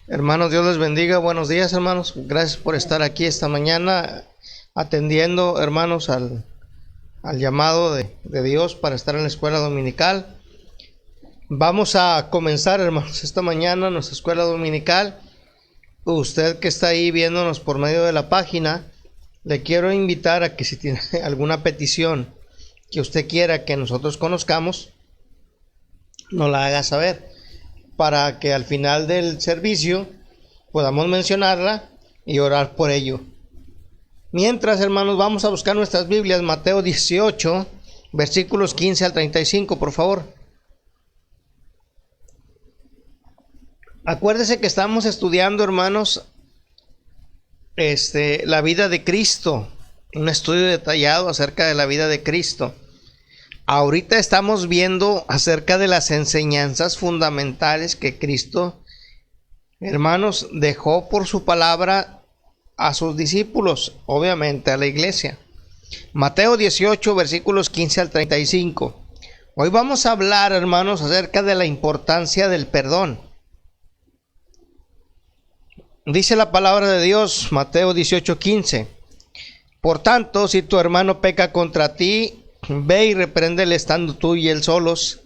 Hermanos, Dios les bendiga. Buenos días, hermanos. Gracias por estar aquí esta mañana atendiendo, hermanos, al llamado de Dios para estar en la escuela dominical. Vamos a comenzar, hermanos, esta mañana nuestra escuela dominical. Usted que está ahí viéndonos por medio de la página, le quiero invitar a que si tiene alguna petición que usted quiera que nosotros conozcamos, nos la haga saber, para que al final del servicio podamos mencionarla y orar por ello. Mientras, hermanos, vamos a buscar nuestras Biblias, Mateo 18, versículos 15 al 35, por favor. Acuérdese que estamos estudiando, hermanos, la vida de Cristo, un estudio detallado acerca de la vida de Cristo. Ahorita estamos viendo acerca de las enseñanzas fundamentales que Cristo, hermanos, dejó por su palabra a sus discípulos, obviamente a la iglesia. Mateo 18, versículos 15 al 35. Hoy vamos a hablar, hermanos, acerca de la importancia del perdón. Dice la palabra de Dios, Mateo 18, 15. Por tanto, si tu hermano peca contra ti, ve y repréndele estando tú y él solos.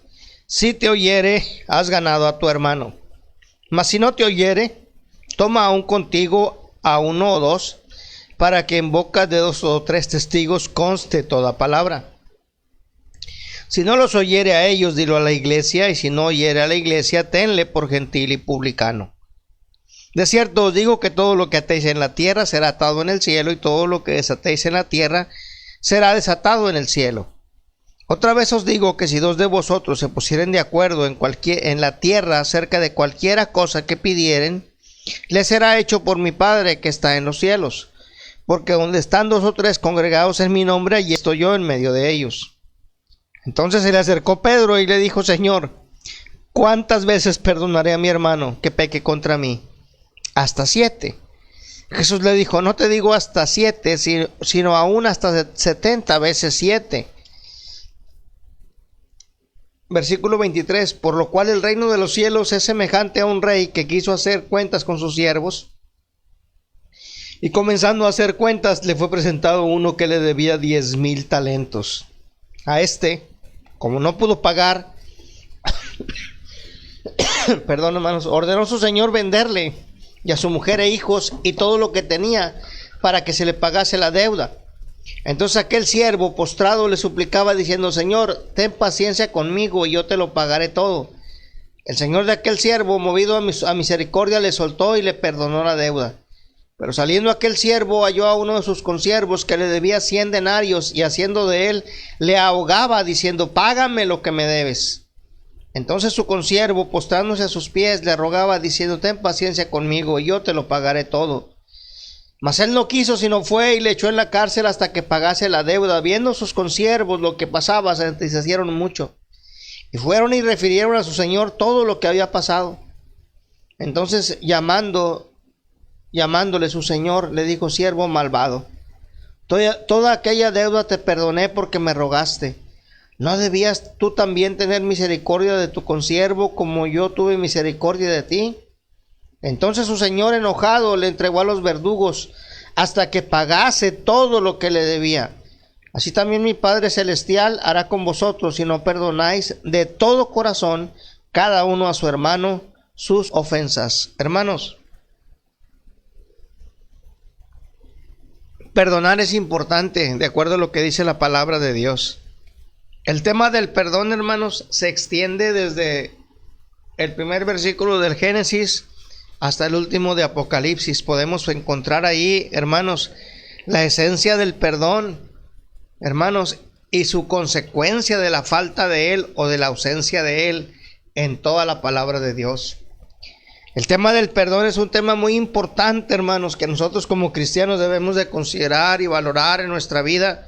Si te oyere, has ganado a tu hermano. Mas si no te oyere, toma aún contigo a uno o dos, para que en boca de 2 o 3 testigos conste toda palabra. Si no los oyere a ellos, dilo a la iglesia, y si no oyere a la iglesia, tenle por gentil y publicano. De cierto os digo que todo lo que atéis en la tierra será atado en el cielo, y todo lo que desatéis en la tierra será desatado en el cielo. Otra vez os digo que si 2 de vosotros se pusieren de acuerdo en la tierra acerca de cualquiera cosa que pidieren, les será hecho por mi Padre que está en los cielos. Porque donde están 2 o 3 congregados en mi nombre, allí estoy yo en medio de ellos. Entonces se le acercó Pedro y le dijo: Señor, ¿cuántas veces perdonaré a mi hermano que peque contra mí? Hasta 7. Jesús le dijo: no te digo hasta 7, sino aún hasta 70 veces 7. Versículo 23. Por lo cual el reino de los cielos es semejante a un rey que quiso hacer cuentas con sus siervos. Y comenzando a hacer cuentas, le fue presentado uno que le debía 10,000 talentos. A como no pudo pagar, perdón, hermanos, ordenó su señor venderle, y a su mujer e hijos, y todo lo que tenía, para que se le pagase la deuda. Entonces aquel siervo postrado le suplicaba diciendo: Señor, ten paciencia conmigo y yo te lo pagaré todo. El señor de aquel siervo, movido a misericordia, le soltó y le perdonó la deuda. Pero saliendo aquel siervo, halló a uno de sus consiervos que le debía 100 denarios, y haciendo de él, le ahogaba diciendo: págame lo que me debes. Entonces su consiervo, postrándose a sus pies, le rogaba diciendo: ten paciencia conmigo y yo te lo pagaré todo. Mas él no quiso, sino fue y le echó en la cárcel hasta que pagase la deuda. Viendo sus consiervos lo que pasaba, se entristecieron mucho, y fueron y refirieron a su señor todo lo que había pasado. Entonces llamándole su señor, le dijo: siervo malvado, toda aquella deuda te perdoné porque me rogaste. ¿No debías tú también tener misericordia de tu consiervo, como yo tuve misericordia de ti? Entonces su señor, enojado, le entregó a los verdugos hasta que pagase todo lo que le debía. Así también mi Padre Celestial hará con vosotros, si no perdonáis de todo corazón cada uno a su hermano sus ofensas. Hermanos, perdonar es importante, de acuerdo a lo que dice la palabra de Dios. El tema del perdón, hermanos, se extiende desde el primer versículo del Génesis hasta el último de Apocalipsis. Podemos encontrar ahí, hermanos, la esencia del perdón, hermanos, y su consecuencia de la falta de él o de la ausencia de él en toda la palabra de Dios. El tema del perdón es un tema muy importante, hermanos, que nosotros como cristianos debemos de considerar y valorar en nuestra vida.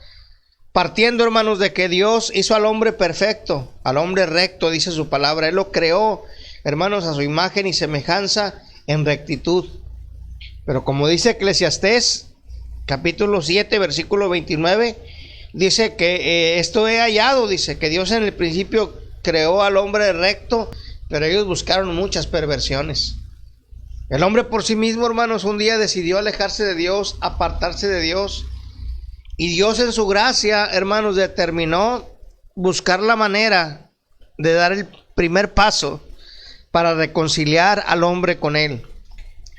Partiendo, hermanos, de que Dios hizo al hombre perfecto, al hombre recto, dice su palabra. Él lo creó, hermanos, a su imagen y semejanza en rectitud. Pero como dice Eclesiastés, capítulo 7, versículo 29, dice que esto he hallado, dice que Dios en el principio creó al hombre recto, pero ellos buscaron muchas perversiones. El hombre por sí mismo, hermanos, un día decidió alejarse de Dios, apartarse de Dios. Y Dios en su gracia, hermanos, determinó buscar la manera de dar el primer paso para reconciliar al hombre con Él.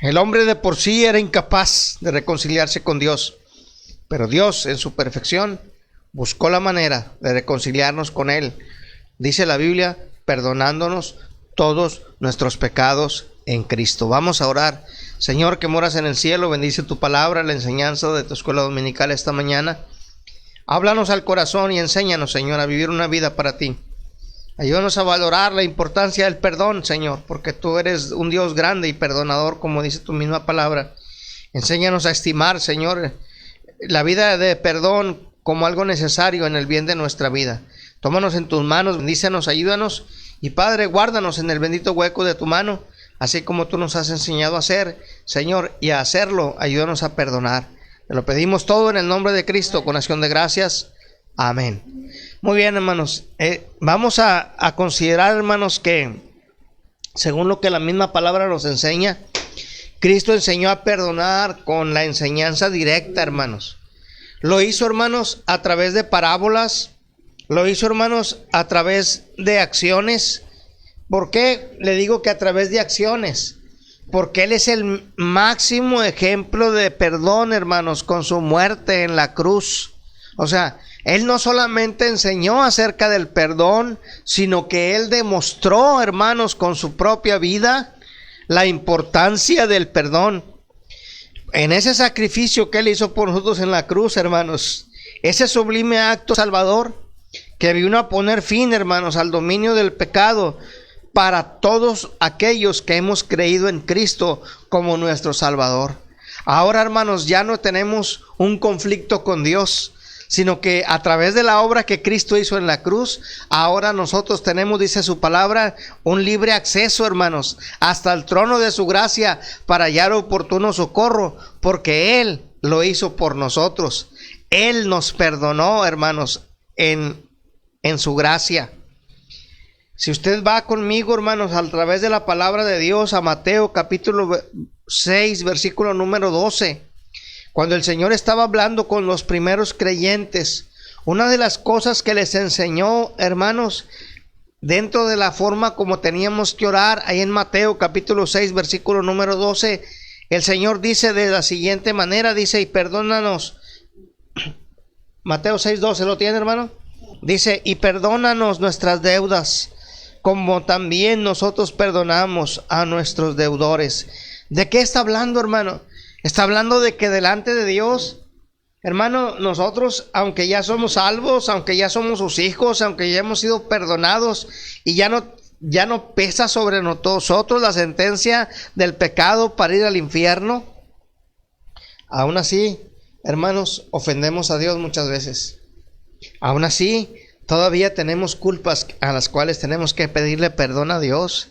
El hombre de por sí era incapaz de reconciliarse con Dios, pero Dios en su perfección buscó la manera de reconciliarnos con Él. Dice la Biblia, perdonándonos todos nuestros pecados en Cristo. Vamos a orar. Señor, que moras en el cielo, bendice tu palabra, la enseñanza de tu escuela dominical esta mañana. Háblanos al corazón y enséñanos, Señor, a vivir una vida para ti. Ayúdanos a valorar la importancia del perdón, Señor, porque tú eres un Dios grande y perdonador, como dice tu misma palabra. Enséñanos a estimar, Señor, la vida de perdón como algo necesario en el bien de nuestra vida. Tómanos en tus manos, bendícenos, ayúdanos. Y Padre, guárdanos en el bendito hueco de tu mano, así como tú nos has enseñado a hacer, Señor, y a hacerlo, ayúdanos a perdonar. Te lo pedimos todo en el nombre de Cristo, con acción de gracias. Amén. Muy bien, hermanos. Vamos a considerar, hermanos, que según lo que la misma palabra nos enseña, Cristo enseñó a perdonar con la enseñanza directa, hermanos. Lo hizo, hermanos, a través de parábolas. Lo hizo, hermanos, a través de acciones. ¿Por qué le digo que a través de acciones? Porque Él es el máximo ejemplo de perdón, hermanos, con su muerte en la cruz. O sea, Él no solamente enseñó acerca del perdón, sino que Él demostró, hermanos, con su propia vida, la importancia del perdón. En ese sacrificio que Él hizo por nosotros en la cruz, hermanos, ese sublime acto salvador, que vino a poner fin, hermanos, al dominio del pecado para todos aquellos que hemos creído en Cristo como nuestro Salvador. Ahora, hermanos, ya no tenemos un conflicto con Dios, sino que a través de la obra que Cristo hizo en la cruz, ahora nosotros tenemos, dice su palabra, un libre acceso, hermanos, hasta el trono de su gracia para hallar oportuno socorro, porque Él lo hizo por nosotros. Él nos perdonó, hermanos, en su gracia. Si usted va conmigo, hermanos, a través de la palabra de Dios a Mateo capítulo 6, versículo número 12, cuando el Señor estaba hablando con los primeros creyentes, una de las cosas que les enseñó, hermanos, dentro de la forma como teníamos que orar, ahí en Mateo capítulo 6, versículo número 12, el Señor dice de la siguiente manera, dice, y perdónanos. Mateo 6, 12, ¿lo tiene, hermano? Dice, y perdónanos nuestras deudas, como también nosotros perdonamos a nuestros deudores. ¿De qué está hablando, hermano? Está hablando de que delante de Dios, hermano, nosotros, aunque ya somos salvos, aunque ya somos sus hijos, aunque ya hemos sido perdonados y ya no pesa sobre nosotros la sentencia del pecado para ir al infierno, aún así, hermanos, ofendemos a Dios muchas veces. Aún así, todavía tenemos culpas a las cuales tenemos que pedirle perdón a Dios.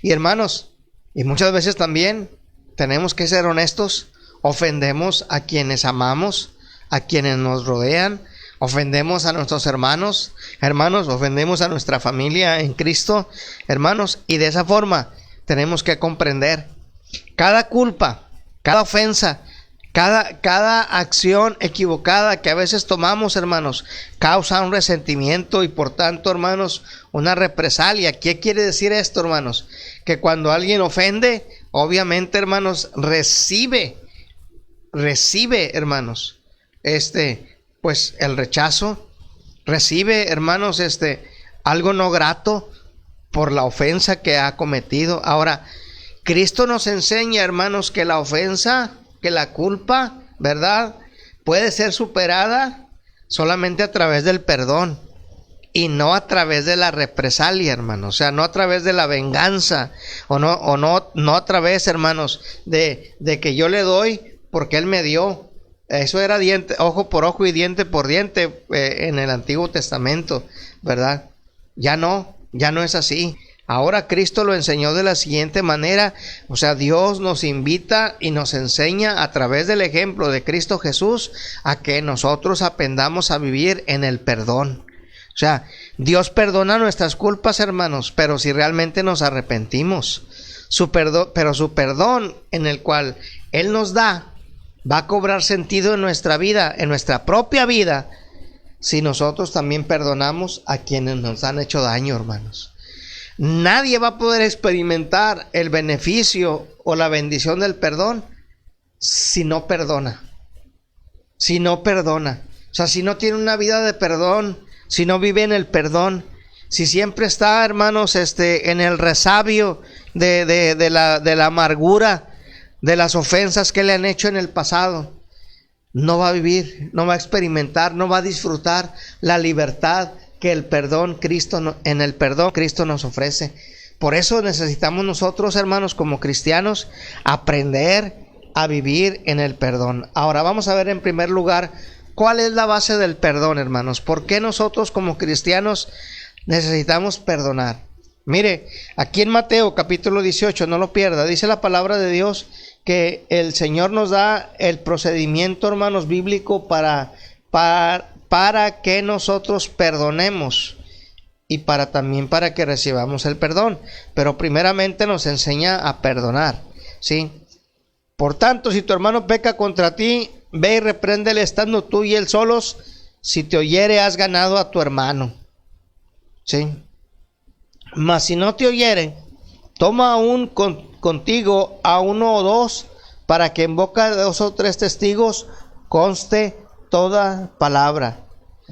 Y hermanos, y muchas veces también tenemos que ser honestos, ofendemos a quienes amamos, a quienes nos rodean, ofendemos a nuestros hermanos, ofendemos a nuestra familia en Cristo, hermanos, y de esa forma tenemos que comprender cada culpa, cada ofensa, cada acción equivocada que a veces tomamos, hermanos, causa un resentimiento y por tanto, hermanos, una represalia. ¿Qué quiere decir esto, hermanos? Que cuando alguien ofende, obviamente, hermanos, recibe, hermanos, pues el rechazo, recibe, hermanos, algo no grato por la ofensa que ha cometido. Ahora, Cristo nos enseña, hermanos, que la ofensa, que la culpa, ¿verdad?, puede ser superada solamente a través del perdón y no a través de la represalia, hermanos. O sea, no a través de la venganza o no a través, hermanos, de que yo le doy porque Él me dio. Eso era ojo por ojo y diente por diente en el Antiguo Testamento, ¿verdad? Ya no es así. Ahora Cristo lo enseñó de la siguiente manera, o sea, Dios nos invita y nos enseña a través del ejemplo de Cristo Jesús a que nosotros aprendamos a vivir en el perdón. O sea, Dios perdona nuestras culpas, hermanos, pero si realmente nos arrepentimos. pero su perdón en el cual Él nos da va a cobrar sentido en nuestra vida, en nuestra propia vida, si nosotros también perdonamos a quienes nos han hecho daño, hermanos. Nadie va a poder experimentar el beneficio o la bendición del perdón si no perdona. Si no perdona. O sea, si no tiene una vida de perdón, si no vive en el perdón, si siempre está, hermanos, en el resabio de la amargura, de las ofensas que le han hecho en el pasado, no va a vivir, no va a experimentar, no va a disfrutar la libertad que el perdón en el perdón Cristo nos ofrece. Por eso necesitamos nosotros, hermanos, como cristianos, aprender a vivir en el perdón. Ahora vamos a ver en primer lugar cuál es la base del perdón, hermanos. ¿Por qué nosotros como cristianos necesitamos perdonar? Mire, aquí en Mateo capítulo 18, no lo pierda, dice la palabra de Dios que el Señor nos da el procedimiento, hermanos, bíblico para que nosotros perdonemos y también para que recibamos el perdón. Pero primeramente nos enseña a perdonar, ¿sí? Por tanto, si tu hermano peca contra ti, ve y repréndele estando tú y él solos. Si te oyere, has ganado a tu hermano, ¿sí? Mas si no te oyere, toma aún contigo a uno o dos, para que en boca de 2 o 3 testigos conste toda palabra.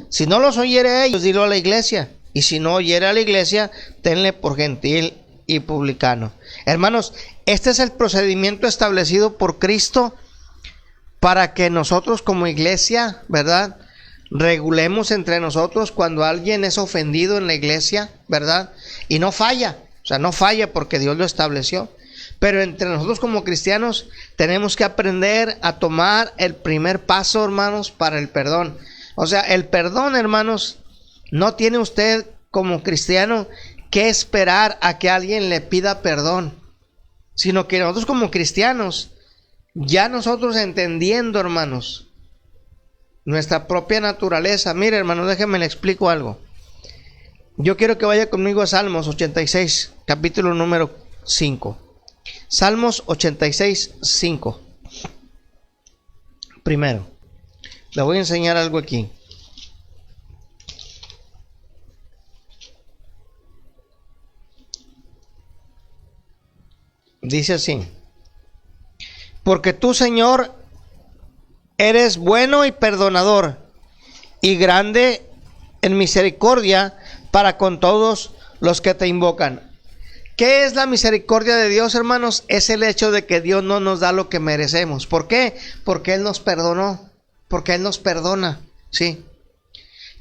Si no los oyere a ellos, dilo a la iglesia. Y si no oyere a la iglesia, tenle por gentil y publicano. Hermanos, este es el procedimiento establecido por Cristo para que nosotros como iglesia, ¿verdad?, regulemos entre nosotros cuando alguien es ofendido en la iglesia, ¿verdad? Y no falla, o sea, no falla porque Dios lo estableció. Pero entre nosotros como cristianos tenemos que aprender a tomar el primer paso, hermanos, para el perdón. O sea, el perdón, hermanos, no tiene usted como cristiano que esperar a que alguien le pida perdón, sino que nosotros como cristianos, ya nosotros entendiendo, hermanos, nuestra propia naturaleza. Mire, hermanos, déjenme le explico algo. Yo quiero que vaya conmigo a Salmos 86, capítulo número 5. Salmos 86, 5. Primero, le voy a enseñar algo aquí. Dice así: porque tú, Señor, eres bueno y perdonador, y grande en misericordia para con todos los que te invocan. ¿Qué es la misericordia de Dios, hermanos? Es el hecho de que Dios no nos da lo que merecemos. ¿Por qué? Porque Él nos perdonó, porque Él nos perdona, ¿sí?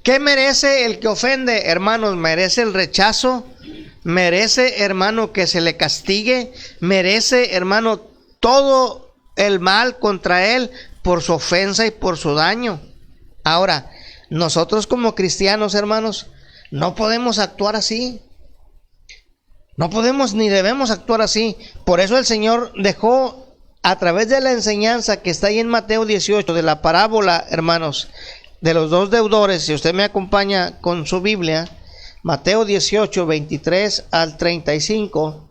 ¿Qué merece el que ofende? Hermanos, merece el rechazo, merece, hermano, que se le castigue, merece, hermano, todo el mal contra él por su ofensa y por su daño. Ahora, nosotros como cristianos, hermanos, no podemos actuar así. No podemos ni debemos actuar así. Por eso el Señor dejó, a través de la enseñanza que está ahí en Mateo 18, de la parábola, hermanos, de los 2 deudores. Si usted me acompaña con su Biblia, Mateo 18, 23 al 35,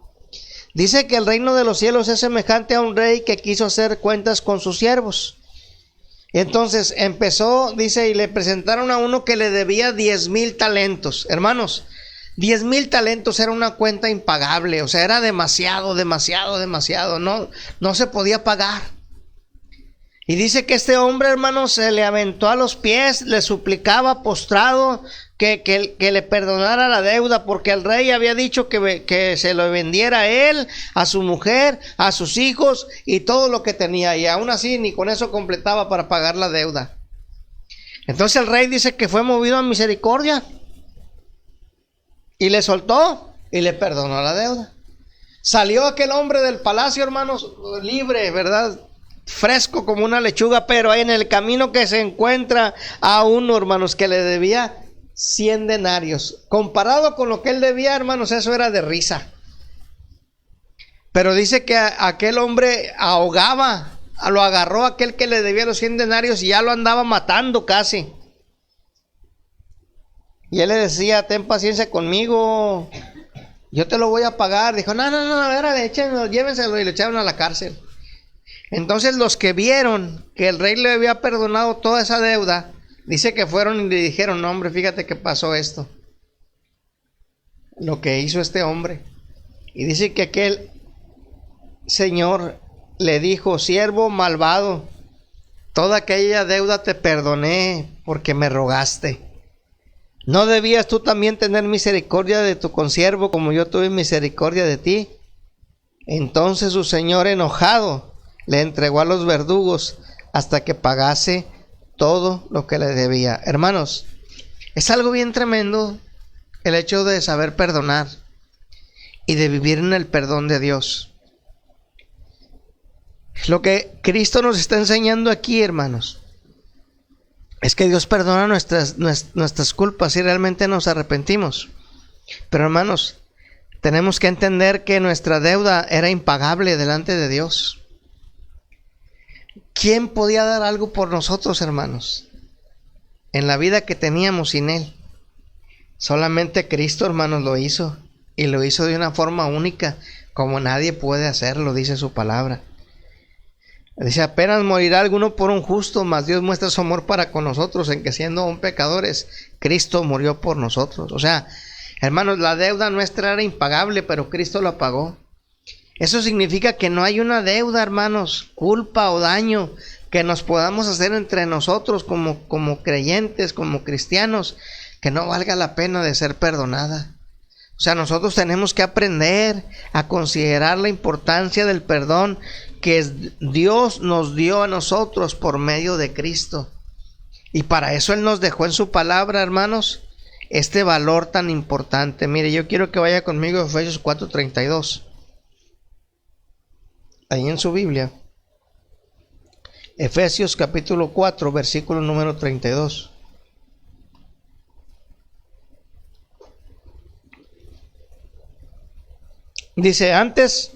dice que el reino de los cielos es semejante a un rey que quiso hacer cuentas con sus siervos. Entonces empezó, dice, y le presentaron a uno que le debía 10,000 talentos. Hermanos, 10,000 talentos era una cuenta impagable, o sea, era demasiado, no se podía pagar. Y dice que este hombre, hermanos, se le aventó a los pies, le suplicaba postrado que le perdonara la deuda, porque el rey había dicho que se lo vendiera a él, a su mujer, a sus hijos y todo lo que tenía, y aún así ni con eso completaba para pagar la deuda. Entonces el rey dice que fue movido a misericordia y le soltó y le perdonó la deuda. Salió aquel hombre del palacio, hermanos, libre, ¿verdad?, fresco como una lechuga, pero ahí en el camino que se encuentra a uno, hermanos, que le debía 100 denarios. Comparado con lo que él debía, hermanos, eso era de risa. Pero dice que aquel hombre ahogaba, lo agarró aquel que le debía los 100 denarios y ya lo andaba matando casi. Y él le decía: ten paciencia conmigo, yo te lo voy a pagar. Dijo, no, a ver, échenlo, llévenselo, y le echaron a la cárcel. Entonces los que vieron que el rey le había perdonado toda esa deuda, dice que fueron y le dijeron, no, hombre, fíjate que pasó esto, lo que hizo este hombre. Y dice que aquel señor le dijo, siervo malvado, toda aquella deuda te perdoné porque me rogaste. ¿No debías tú también tener misericordia de tu consiervo como yo tuve misericordia de ti? Entonces su señor, enojado, le entregó a los verdugos hasta que pagase todo lo que le debía. Hermanos, es algo bien tremendo el hecho de saber perdonar y de vivir en el perdón de Dios. Lo que Cristo nos está enseñando aquí, hermanos, es que Dios perdona nuestras culpas si realmente nos arrepentimos. Pero, hermanos, tenemos que entender que nuestra deuda era impagable delante de Dios. ¿Quién podía dar algo por nosotros, hermanos, en la vida que teníamos sin Él? Solamente Cristo, hermanos, lo hizo. Y lo hizo de una forma única, como nadie puede hacerlo, dice su palabra. Dice, apenas morirá alguno por un justo, mas Dios muestra su amor para con nosotros, en que siendo aún pecadores, Cristo murió por nosotros. O sea, hermanos, la deuda nuestra era impagable, pero Cristo la pagó. Eso significa que no hay una deuda, hermanos, culpa o daño que nos podamos hacer entre nosotros como creyentes, como cristianos, que no valga la pena de ser perdonada. O sea, nosotros tenemos que aprender a considerar la importancia del perdón que Dios nos dio a nosotros por medio de Cristo. Y para eso Él nos dejó en su palabra, hermanos, este valor tan importante. Mire, yo quiero que vaya conmigo a Efesios 4:32. Ahí en su Biblia. Efesios capítulo 4, versículo número 32. Dice, antes,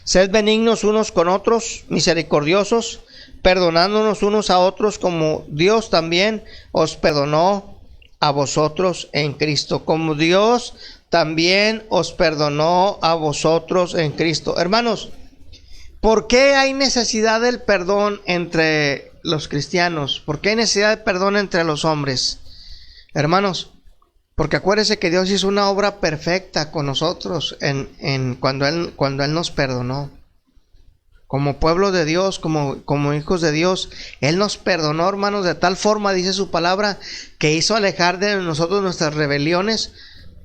sed benignos unos con otros, misericordiosos, perdonándonos unos a otros como Dios también os perdonó a vosotros en Cristo. Como Dios también os perdonó a vosotros en Cristo. Hermanos, ¿por qué hay necesidad del perdón entre los cristianos? ¿Por qué hay necesidad de perdón entre los hombres? Hermanos, porque acuérdense que Dios hizo una obra perfecta con nosotros cuando Él nos perdonó. Como pueblo de Dios, como hijos de Dios, Él nos perdonó, hermanos, de tal forma, dice su palabra, que hizo alejar de nosotros nuestras rebeliones,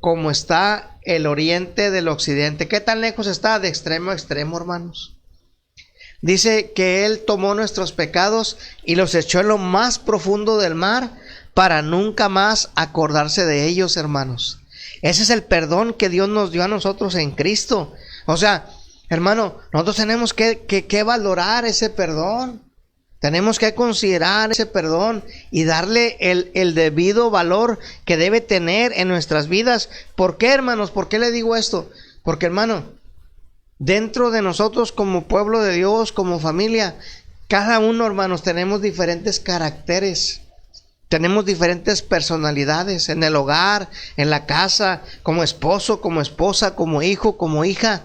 como está el oriente del occidente. ¿Qué tan lejos está? De extremo a extremo, hermanos. Dice que Él tomó nuestros pecados y los echó en lo más profundo del mar, para nunca más acordarse de ellos, hermanos. Ese es el perdón que Dios nos dio a nosotros en Cristo. O sea, hermano, nosotros tenemos que valorar ese perdón. Tenemos que considerar ese perdón y darle el debido valor que debe tener en nuestras vidas. ¿Por qué, hermanos? ¿Por qué le digo esto? Porque, hermano, dentro de nosotros como pueblo de Dios, como familia, cada uno, hermanos, tenemos diferentes caracteres. Tenemos diferentes personalidades en el hogar, en la casa, como esposo, como esposa, como hijo, como hija.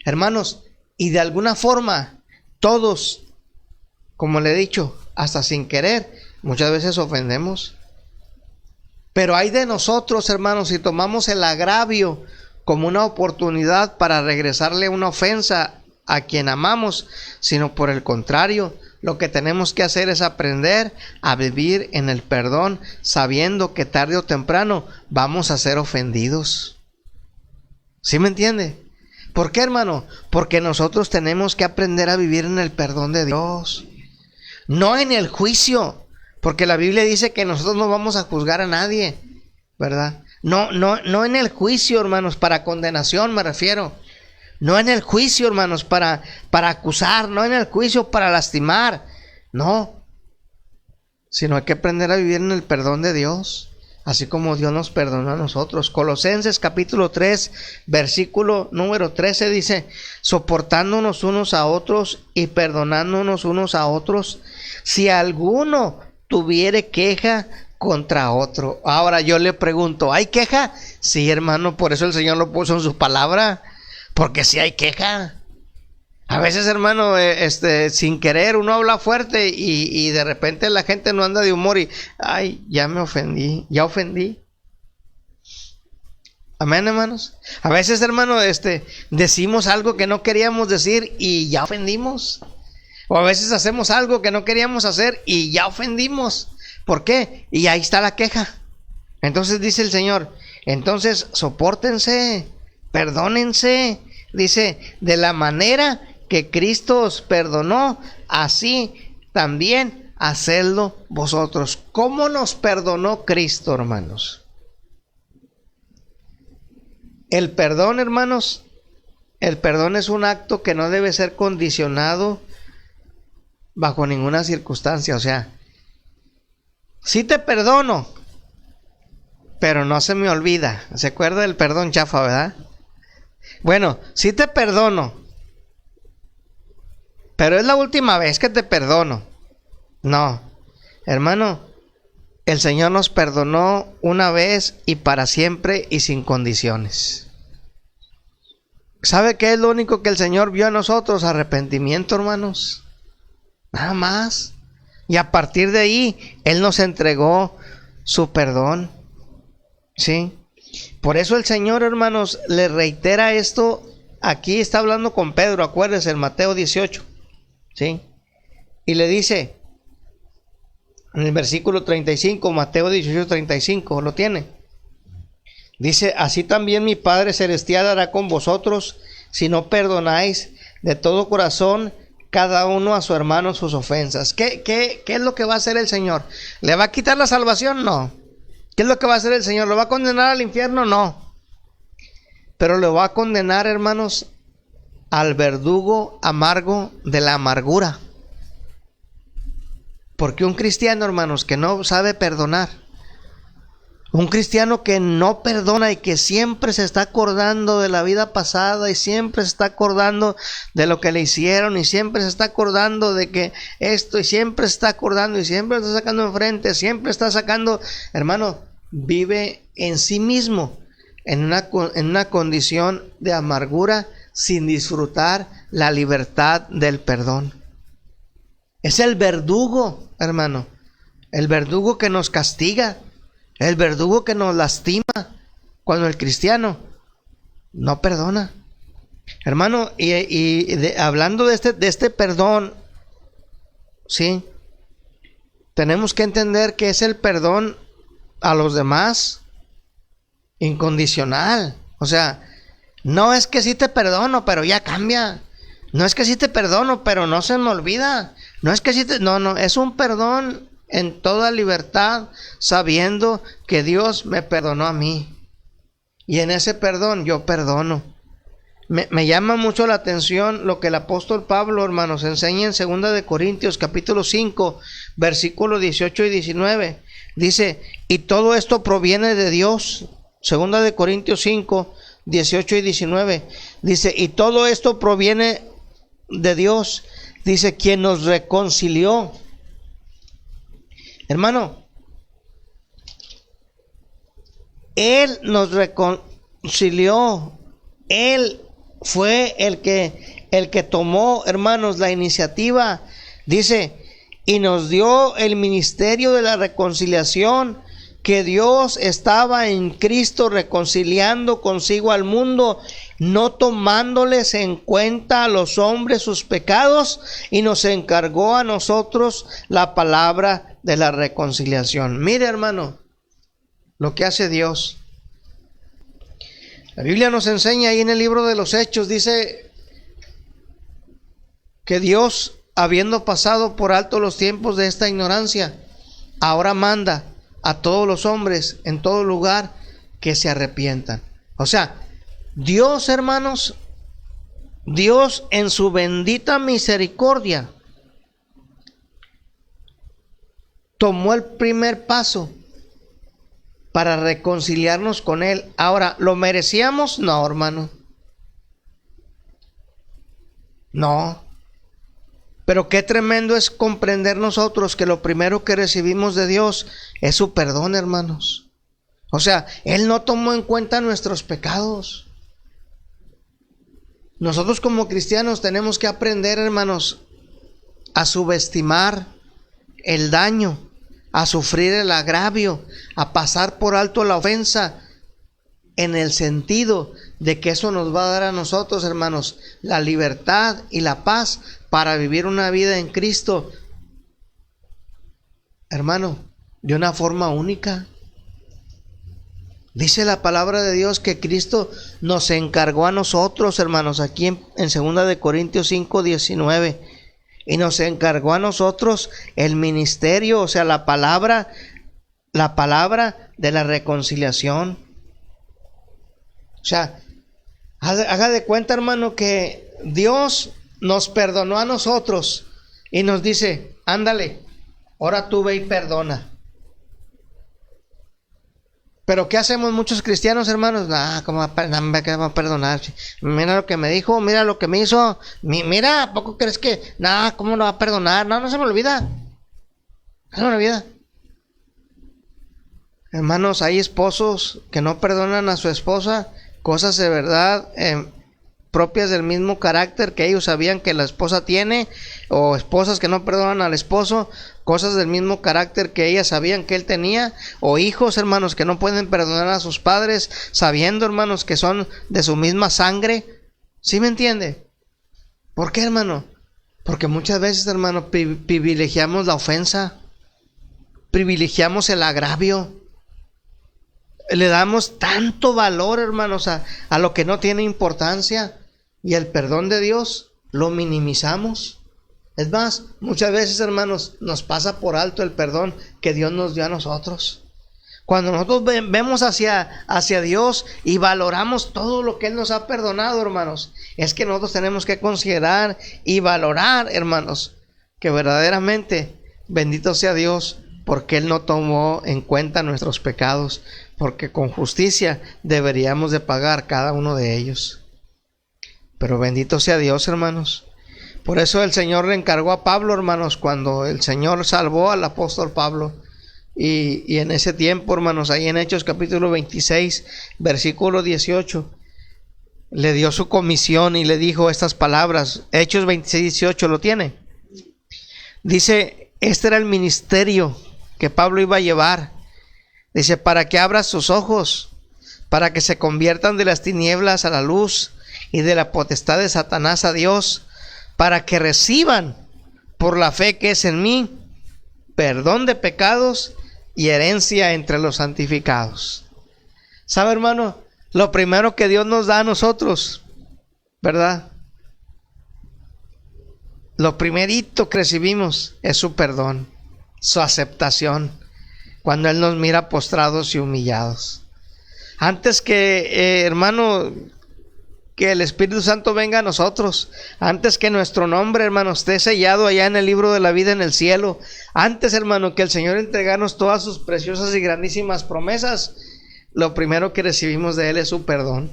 Hermanos, y de alguna forma, todos, como le he dicho, hasta sin querer, muchas veces ofendemos. Pero hay de nosotros, hermanos, si tomamos el agravio como una oportunidad para regresarle una ofensa a quien amamos, sino por el contrario, lo que tenemos que hacer es aprender a vivir en el perdón, sabiendo que tarde o temprano vamos a ser ofendidos. ¿Sí me entiende? ¿Por qué, hermano? Porque nosotros tenemos que aprender a vivir en el perdón de Dios, no en el juicio, porque la Biblia dice que nosotros no vamos a juzgar a nadie, ¿verdad? No en el juicio, hermanos, para condenación me refiero. No en el juicio, hermanos, para acusar, no en el juicio para lastimar, no, sino hay que aprender a vivir en el perdón de Dios, así como Dios nos perdonó a nosotros. Colosenses capítulo 3, versículo número 13 dice, soportándonos unos a otros y perdonándonos unos a otros, si alguno tuviere queja contra otro. Ahora yo le pregunto, ¿hay queja? Sí, hermano, por eso el Señor lo puso en su palabra, porque sí hay queja. A veces, hermano, sin querer uno habla fuerte y de repente la gente no anda de humor y, ay, ya me ofendí, ya ofendí. Amén, hermanos. A veces, hermano, decimos algo que no queríamos decir y ya ofendimos. O a veces hacemos algo que no queríamos hacer y ya ofendimos. ¿Por qué? Y ahí está la queja. Entonces dice el Señor, entonces sopórtense, perdónense. Dice, de la manera que Cristo os perdonó, así también hacedlo vosotros. ¿Cómo nos perdonó Cristo, hermanos? El perdón, hermanos, el perdón es un acto que no debe ser condicionado bajo ninguna circunstancia. O sea, sí te perdono, pero no se me olvida. ¿Se acuerda del perdón chafa, verdad? Bueno, sí te perdono, pero es la última vez que te perdono. No, hermano, el Señor nos perdonó una vez y para siempre y sin condiciones. ¿Sabe qué es lo único que el Señor vio en nosotros? Arrepentimiento, hermanos. Nada más. Y a partir de ahí, Él nos entregó su perdón. ¿Sí? Por eso el Señor, hermanos, le reitera esto. Aquí está hablando con Pedro, acuérdense, en Mateo 18. ¿Sí? Y le dice, en el versículo 35, Mateo 18, 35, ¿lo tiene? Dice, así también mi Padre Celestial hará con vosotros, si no perdonáis de todo corazón cada uno a su hermano sus ofensas. ¿Qué es lo que va a hacer el Señor? ¿Le va a quitar la salvación? No. ¿Qué es lo que va a hacer el Señor? ¿Lo va a condenar al infierno? No. Pero lo va a condenar, hermanos, al verdugo amargo de la amargura. Porque un cristiano, hermanos, que no sabe perdonar, un cristiano que no perdona y que siempre se está acordando de la vida pasada y siempre se está acordando de lo que le hicieron y siempre se está acordando de que esto y siempre se está acordando y siempre está sacando enfrente, siempre está sacando, hermano, vive en sí mismo en una condición de amargura sin disfrutar la libertad del perdón. Es el verdugo, hermano, el verdugo que nos castiga, el verdugo que nos lastima cuando el cristiano no perdona. Hermano, hablando de este perdón, sí, tenemos que entender que es el perdón a los demás incondicional. O sea, no es que sí te perdono, pero ya cambia. No es que sí te perdono, pero no se me olvida. No es que sí te... No, es un perdón en toda libertad, sabiendo que Dios me perdonó a mí. Y en ese perdón yo perdono. Me llama mucho la atención lo que el apóstol Pablo, hermanos, enseña en 2 de Corintios capítulo 5, versículos 18 y 19. Dice, y todo esto proviene de Dios. 2 de Corintios 5, 18 y 19. Dice, y todo esto proviene de Dios. Dice, quien nos reconcilió. Hermano, Él nos reconcilió. Él fue el que tomó, hermanos, la iniciativa. Dice, y nos dio el ministerio de la reconciliación, que Dios estaba en Cristo reconciliando consigo al mundo, no tomándoles en cuenta a los hombres sus pecados, y nos encargó a nosotros la palabra de la reconciliación. Mire, hermano, lo que hace Dios. La Biblia nos enseña ahí en el libro de los Hechos, dice que Dios, habiendo pasado por alto los tiempos de esta ignorancia, ahora manda a todos los hombres en todo lugar que se arrepientan. O sea, Dios, hermanos, Dios en su bendita misericordia tomó el primer paso para reconciliarnos con Él. Ahora, ¿lo merecíamos? No, hermano. No. Pero qué tremendo es comprender nosotros que lo primero que recibimos de Dios es su perdón, hermanos. O sea, Él no tomó en cuenta nuestros pecados. Nosotros como cristianos tenemos que aprender, hermanos, a subestimar el daño, a sufrir el agravio, a pasar por alto la ofensa, en el sentido de que eso nos va a dar a nosotros, hermanos, la libertad y la paz para vivir una vida en Cristo, hermano, de una forma única. Dice la palabra de Dios que Cristo nos encargó a nosotros, hermanos, aquí en 2 de Corintios 5:19, y nos encargó a nosotros el ministerio, o sea, la palabra de la reconciliación. O sea, haga de cuenta, hermano, que Dios nos perdonó a nosotros y nos dice, ándale, ahora tú ve y perdona. Pero ¿qué hacemos muchos cristianos, hermanos? ¿Cómo va a perdonar? Mira lo que me dijo, mira lo que me hizo. Mira, ¿a poco crees que? ¿Cómo lo va a perdonar? No se me olvida. No se me olvida. Hermanos, hay esposos que no perdonan a su esposa cosas de verdad propias del mismo carácter que ellos sabían que la esposa tiene, o esposas que no perdonan al esposo cosas del mismo carácter que ellas sabían que él tenía, o hijos, hermanos, que no pueden perdonar a sus padres sabiendo, hermanos, que son de su misma sangre. ¿Sí me entiende? ¿Por qué, hermano? Porque muchas veces, hermano, privilegiamos la ofensa, privilegiamos el agravio, le damos tanto valor, hermanos, a lo que no tiene importancia, y el perdón de Dios lo minimizamos. Es más, muchas veces, hermanos, nos pasa por alto el perdón que Dios nos dio a nosotros. Cuando nosotros vemos hacia Dios y valoramos todo lo que Él nos ha perdonado, hermanos, es que nosotros tenemos que considerar y valorar, hermanos, que verdaderamente bendito sea Dios, porque Él no tomó en cuenta nuestros pecados, porque con justicia deberíamos de pagar cada uno de ellos. Pero bendito sea Dios, hermanos. Por eso el Señor le encargó a Pablo, hermanos, cuando el Señor salvó al apóstol Pablo. Y en ese tiempo, hermanos, ahí en Hechos capítulo 26, versículo 18, le dio su comisión y le dijo estas palabras. Hechos 26, 18, ¿lo tiene? Dice, este era el ministerio que Pablo iba a llevar. Dice, para que abra sus ojos, para que se conviertan de las tinieblas a la luz y de la potestad de Satanás a Dios, para que reciban por la fe que es en mí perdón de pecados y herencia entre los santificados. ¿Sabe, hermano? Lo primero que Dios nos da a nosotros, ¿verdad? Lo primerito que recibimos es su perdón, su aceptación, cuando Él nos mira postrados y humillados. Antes que, hermano, que el Espíritu Santo venga a nosotros, antes que nuestro nombre, hermano, esté sellado allá en el libro de la vida en el cielo, antes, hermano, que el Señor entregarnos todas sus preciosas y grandísimas promesas, lo primero que recibimos de Él es su perdón.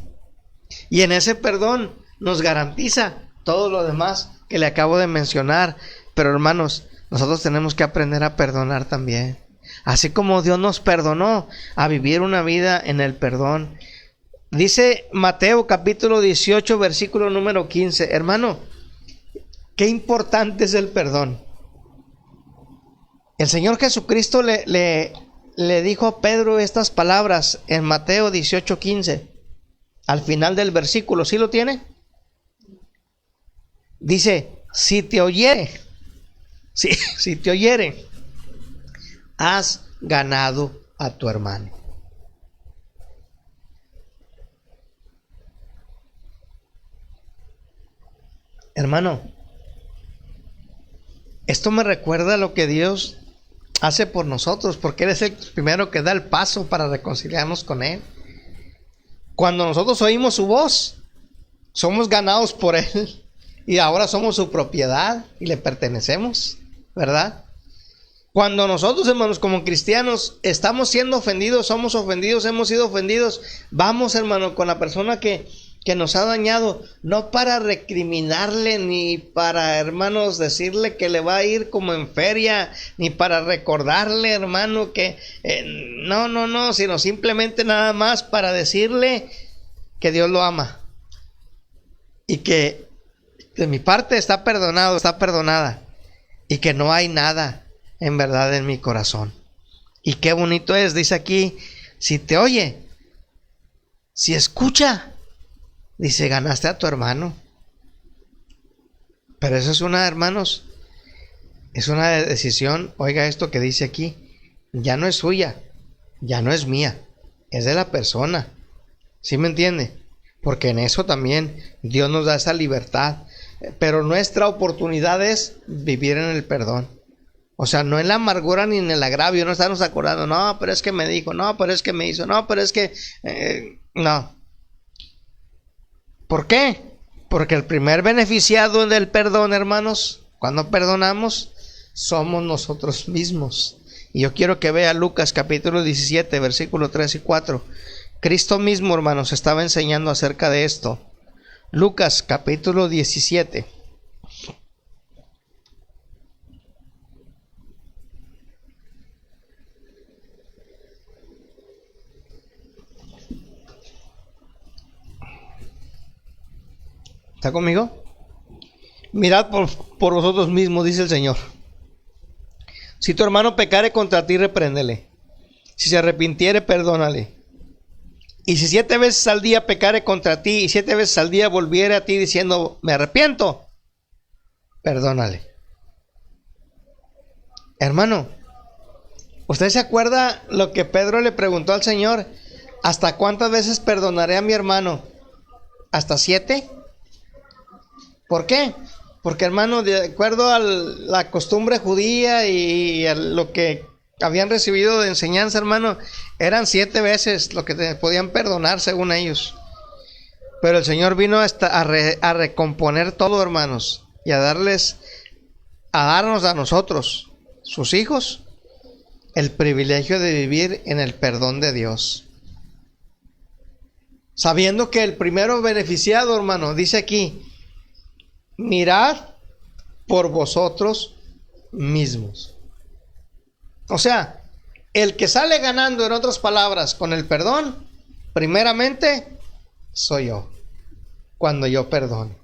Y en ese perdón nos garantiza todo lo demás que le acabo de mencionar. Pero, hermanos, nosotros tenemos que aprender a perdonar también. Así como Dios nos perdonó, a vivir una vida en el perdón. Dice Mateo capítulo 18, versículo número 15. Hermano, qué importante es el perdón. El Señor Jesucristo le dijo a Pedro estas palabras en Mateo 18, 15. Al final del versículo, ¿sí lo tiene? Dice, si te oyere, has ganado a tu hermano. Hermano, esto me recuerda lo que Dios hace por nosotros, porque Él es el primero que da el paso para reconciliarnos con Él. Cuando nosotros oímos su voz, somos ganados por Él y ahora somos su propiedad y le pertenecemos, ¿verdad? Cuando nosotros, hermanos, como cristianos, estamos siendo ofendidos, somos ofendidos, hemos sido ofendidos, vamos, hermano, con la persona que que nos ha dañado, no para recriminarle, ni para, hermanos, decirle que le va a ir como en feria, ni para recordarle, hermano, que no, sino simplemente nada más para decirle que Dios lo ama y que de mi parte está perdonado, está perdonada, y que no hay nada en verdad en mi corazón. Y qué bonito es, dice aquí, si te oye, si escucha, dice, ganaste a tu hermano. Pero eso es una, hermanos, es una decisión. Oiga esto que dice aquí, ya no es suya, ya no es mía, es de la persona. ¿Sí me entiende? Porque en eso también Dios nos da esa libertad. Pero nuestra oportunidad es vivir en el perdón. O sea, no en la amargura ni en el agravio, no estarnos acordando, no, pero es que me dijo, no, pero es que me hizo, no, pero es que... no. ¿Por qué? Porque el primer beneficiado del perdón, hermanos, cuando perdonamos, somos nosotros mismos. Y yo quiero que vea Lucas capítulo 17, versículos 3 y 4. Cristo mismo, hermanos, estaba enseñando acerca de esto. Lucas capítulo 17. ¿Está conmigo? Mirad por vosotros mismos, dice el Señor. Si tu hermano pecare contra ti, repréndele. Si se arrepintiere, perdónale. Y si 7 veces al día pecare contra ti, y 7 veces al día volviere a ti diciendo, me arrepiento, perdónale. Hermano, ¿usted se acuerda lo que Pedro le preguntó al Señor? ¿Hasta cuántas veces perdonaré a mi hermano? ¿Hasta 7? ¿Por qué? Porque, hermano, de acuerdo a la costumbre judía y a lo que habían recibido de enseñanza, hermano, eran 7 veces lo que podían perdonar según ellos. Pero el Señor vino a recomponer todo, hermanos, y a darnos a nosotros, sus hijos, el privilegio de vivir en el perdón de Dios. Sabiendo que el primero beneficiado, hermano, dice aquí, mirad por vosotros mismos. O sea, el que sale ganando, en otras palabras, con el perdón, primeramente, soy yo. Cuando yo perdono.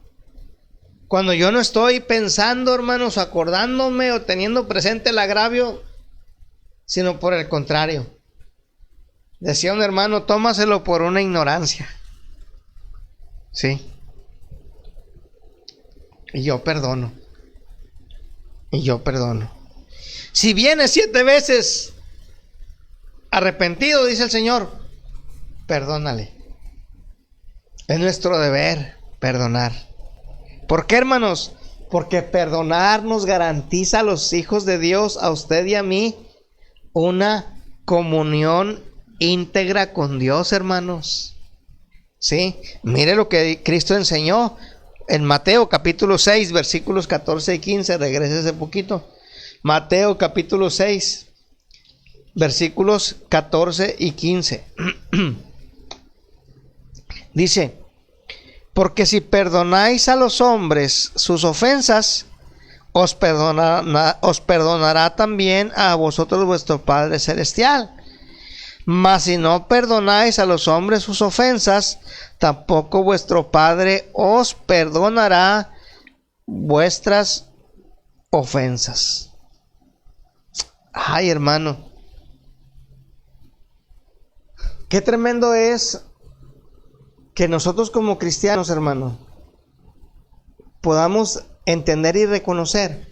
Cuando yo no estoy pensando, hermanos, acordándome o teniendo presente el agravio, sino por el contrario. Decía un hermano, tómaselo por una ignorancia. Sí. Y yo perdono. Y yo perdono. Si viene 7 veces arrepentido, dice el Señor, perdónale. Es nuestro deber perdonar. ¿Por qué, hermanos? Porque perdonar nos garantiza a los hijos de Dios, a usted y a mí, una comunión íntegra con Dios, hermanos. Sí, mire lo que Cristo enseñó en Mateo capítulo 6, versículos 14 y 15. Regrese un poquito. Mateo capítulo 6, versículos 14 y 15. Dice, porque si perdonáis a los hombres sus ofensas, os perdonará también a vosotros vuestro Padre Celestial. Mas si no perdonáis a los hombres sus ofensas, tampoco vuestro Padre os perdonará vuestras ofensas. Ay, hermano, qué tremendo es que nosotros como cristianos, hermano, podamos entender y reconocer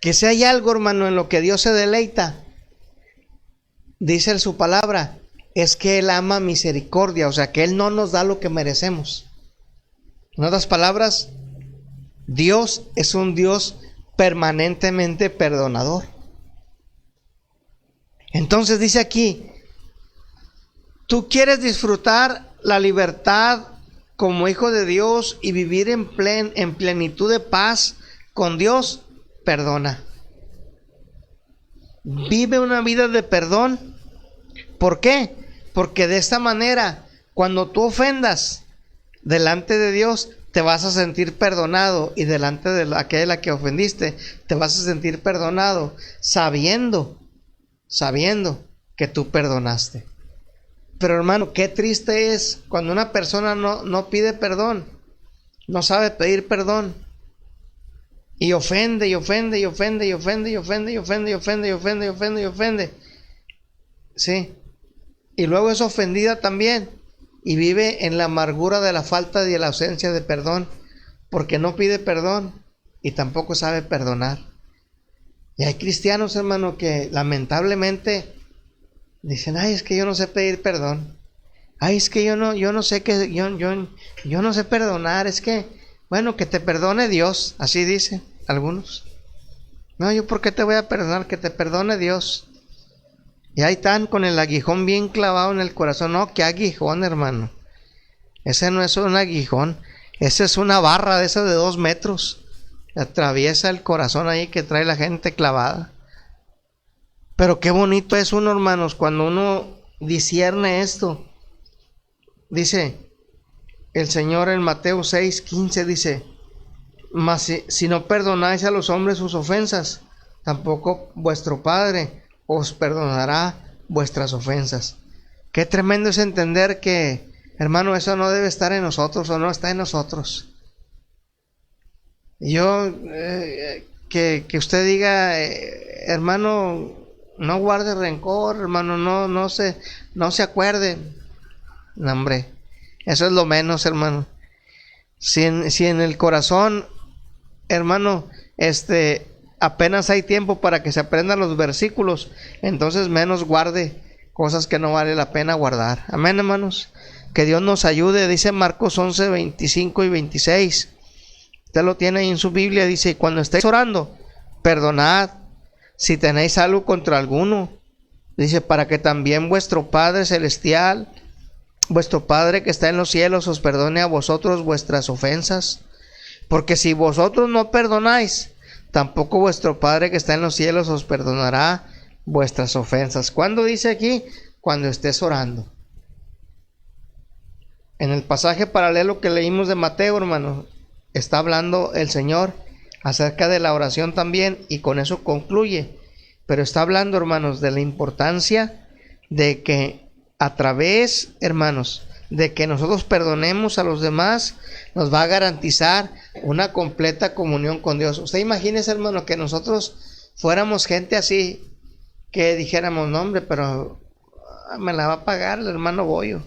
que si hay algo, hermano, en lo que Dios se deleita, dice en su palabra, es que Él ama misericordia, o sea, que Él no nos da lo que merecemos. En otras palabras, Dios es un Dios permanentemente perdonador. Entonces dice aquí, tú quieres disfrutar la libertad como hijo de Dios y vivir en plenitud de paz con Dios, perdona. Vive una vida de perdón. ¿Por qué? Porque de esta manera Cuando tú ofendas delante de Dios, te vas a sentir perdonado, y delante de aquella que ofendiste, te vas a sentir perdonado, sabiendo que tú perdonaste. Pero hermano, qué triste es cuando una persona no pide perdón, no sabe pedir perdón, y ofende, y ofende, y ofende, y ofende, y ofende, y ofende, y ofende, y ofende, y ofende, y ofende. Sí. Y luego es ofendida también, y vive en la amargura de la falta y de la ausencia de perdón, porque no pide perdón y tampoco sabe perdonar. Y hay cristianos, hermano, que lamentablemente dicen: ay, es que yo no sé pedir perdón. Ay, es que yo no sé que yo no sé perdonar. Es que, bueno, que te perdone Dios, así dicen algunos. No, yo por qué te voy a perdonar, que te perdone Dios. Y ahí están con el aguijón bien clavado en el corazón. No, qué aguijón, hermano. Ese no es un aguijón, esa es una barra de esas de 2 metros. Atraviesa el corazón ahí que trae la gente clavada. Pero qué bonito es uno, hermanos, cuando uno discierne esto. Dice el Señor en Mateo 6:15, dice: mas si no perdonáis a los hombres sus ofensas, tampoco vuestro Padre os perdonará vuestras ofensas. Qué tremendo es entender que, hermano, eso no debe estar en nosotros, o no está en nosotros. Yo, que usted diga, hermano, no guarde rencor, hermano, no se acuerde. No, hombre, eso es lo menos, hermano. Si en el corazón, hermano, apenas hay tiempo para que se aprendan los versículos, entonces menos guarde cosas que no vale la pena guardar. Amén, hermanos. Que Dios nos ayude. Dice Marcos 11:25 y 26. Usted lo tiene ahí en su Biblia. Dice: cuando estéis orando, perdonad si tenéis algo contra alguno. Dice: para que también vuestro Padre Celestial, vuestro Padre que está en los cielos, os perdone a vosotros vuestras ofensas. Porque si vosotros no perdonáis, tampoco vuestro Padre que está en los cielos os perdonará vuestras ofensas. ¿Cuándo dice aquí? Cuando estés orando. En el pasaje paralelo que leímos de Mateo, hermano, está hablando el Señor acerca de la oración también, y con eso concluye. Pero está hablando, hermanos, de la importancia de que a través, hermanos, de que nosotros perdonemos a los demás, nos va a garantizar una completa comunión con Dios. Usted imagínese, hermano, que nosotros fuéramos gente así, que dijéramos: no, hombre, pero me la va a pagar el hermano Goyo.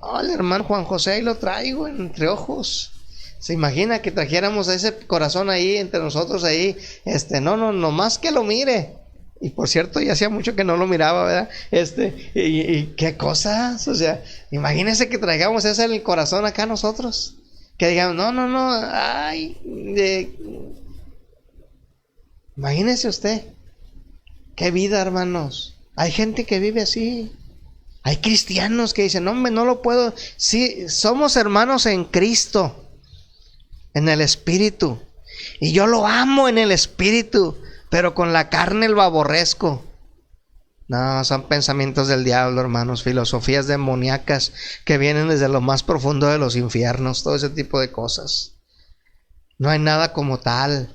Oh, el hermano Juan José, ahí lo traigo entre ojos. ¿Se imagina que trajéramos ese corazón ahí entre nosotros ahí? No más que lo mire. Y por cierto, ya hacía mucho que no lo miraba, ¿verdad? Y qué cosas, o sea, imagínese que traigamos ese en el corazón acá nosotros. Que digamos: no, ay, imagínese usted. Qué vida, hermanos. Hay gente que vive así. Hay cristianos que dicen: no, hombre, no lo puedo. Sí, somos hermanos en Cristo, en el Espíritu. Y yo lo amo en el Espíritu, pero con la carne lo aborrezco. No, son pensamientos del diablo, hermanos, filosofías demoníacas que vienen desde lo más profundo de los infiernos, todo ese tipo de cosas. No hay nada como tal.